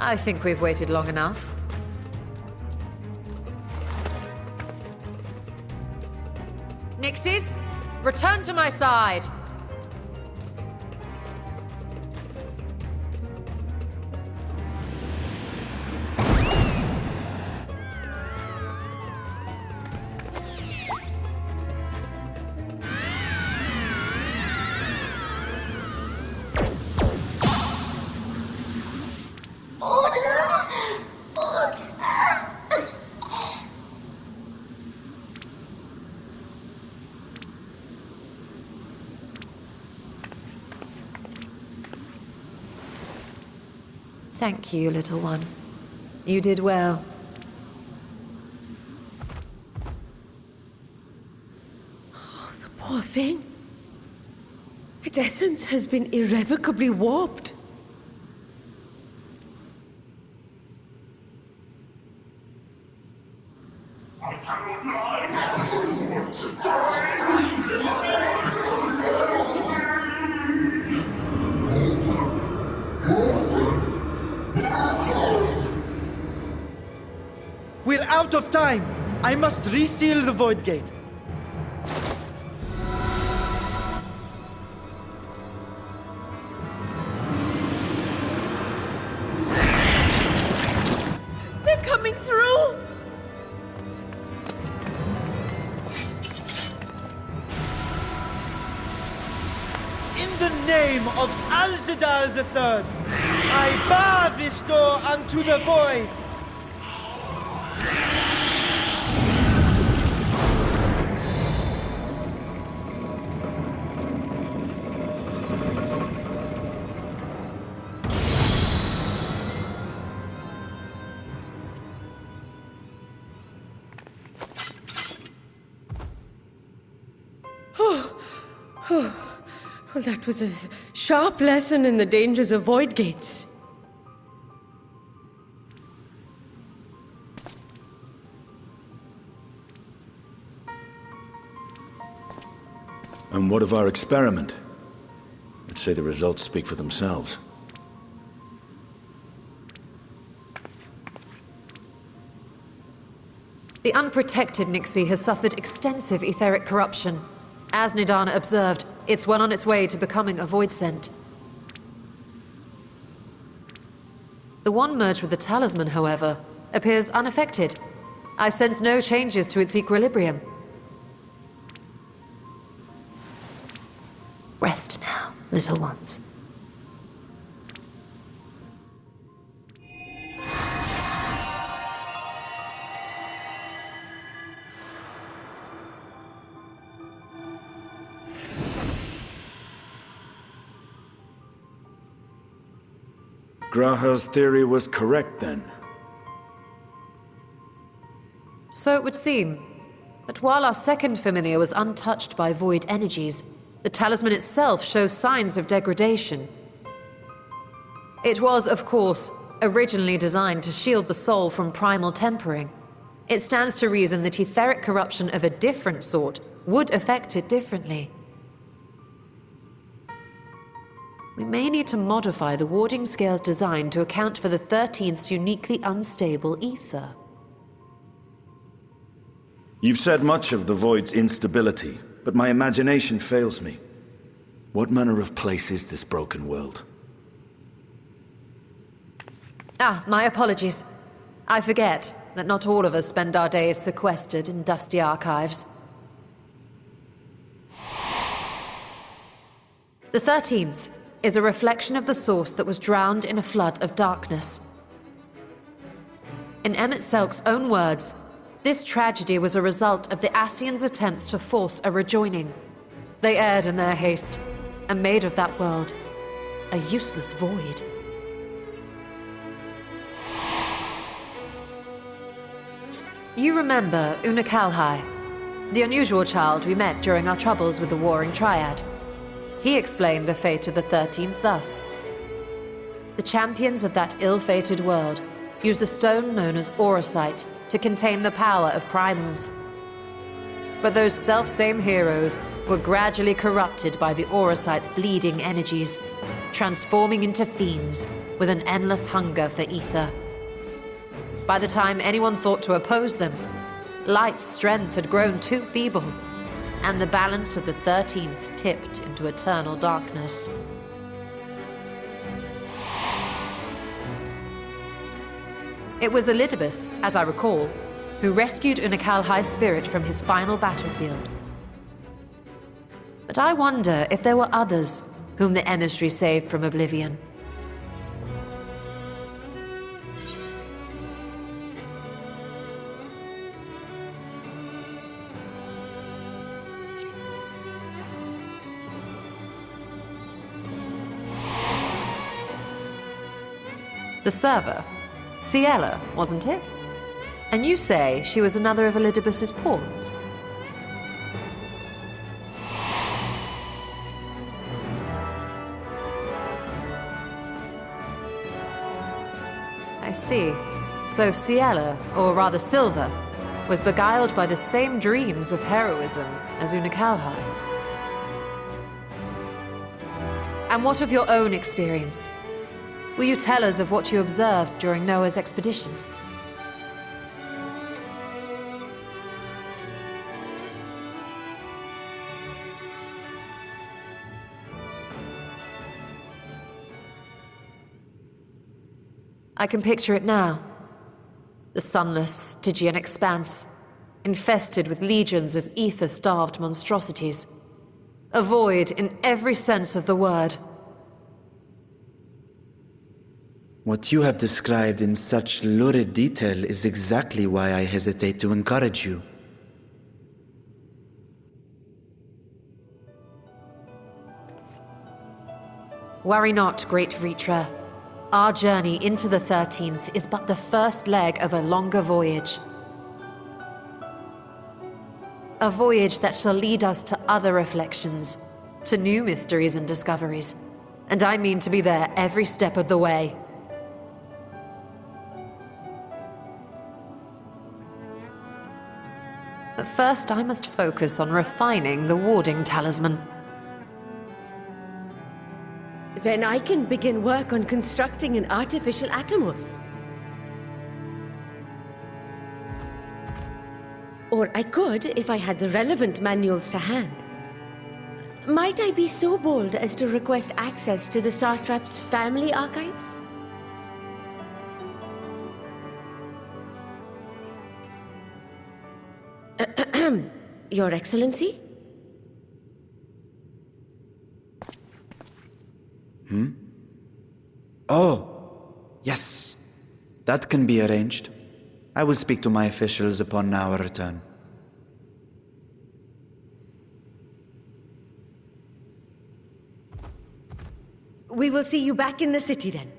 I think we've waited long enough. Nixies, return to my side! Thank you, little one. You did well. Oh, the poor thing. Its essence has been irrevocably warped. We're out of time! I must reseal the Void Gate. They're coming through! In the name of Alzadal III, I bar this door unto the Void! Well, that was a sharp lesson in the dangers of void gates. And what of our experiment? I'd say the results speak for themselves. The unprotected Nixie has suffered extensive etheric corruption. As Nidana observed, it's well on its way to becoming a void scent. The one merged with the talisman, however, appears unaffected. I sense no changes to its equilibrium. Rest now, little ones. Graha's theory was correct, then. So it would seem. But while our second familiar was untouched by void energies, the talisman itself shows signs of degradation. It was, of course, originally designed to shield the soul from primal tempering. It stands to reason that etheric corruption of a different sort would affect it differently. We may need to modify the warding scale's design to account for the 13th's uniquely unstable ether. You've said much of the Void's instability, but my imagination fails me. What manner of place is this broken world? My apologies. I forget that not all of us spend our days sequestered in dusty archives. The 13th is a reflection of the source that was drowned in a flood of darkness. In Emmett Selk's own words, this tragedy was a result of the Ascians' attempts to force a rejoining. They erred in their haste, and made of that world a useless void. You remember Una Kalhai, the unusual child we met during our troubles with the Warring Triad. He explained the fate of the 13th thus. The champions of that ill-fated world used the stone known as Auracite to contain the power of primals. But those self-same heroes were gradually corrupted by the Auracite's bleeding energies, transforming into fiends with an endless hunger for ether. By the time anyone thought to oppose them, Light's strength had grown too feeble, and the balance of the 13th tipped into eternal darkness. It was Elidibus, as I recall, who rescued Unakalhai's spirit from his final battlefield. But I wonder if there were others whom the emissary saved from oblivion. The server, Ciela, wasn't it? And you say she was another of Elidibus's pawns? I see. So Ciela, or rather Silva, was beguiled by the same dreams of heroism as Unakalhai. And what of your own experience? Will you tell us of what you observed during Noah's expedition? I can picture it now. The sunless, Stygian expanse, infested with legions of ether-starved monstrosities. A void in every sense of the word. What you have described in such lurid detail is exactly why I hesitate to encourage you. Worry not, great Vritra. Our journey into the 13th is but the first leg of a longer voyage. A voyage that shall lead us to other reflections, to new mysteries and discoveries. And I mean to be there every step of the way. But first, I must focus on refining the warding talisman. Then I can begin work on constructing an artificial Atomos. Or I could, if I had the relevant manuals to hand. Might I be so bold as to request access to the Satrap's family archives? Your Excellency? Oh, yes. That can be arranged. I will speak to my officials upon our return. We will see you back in the city then.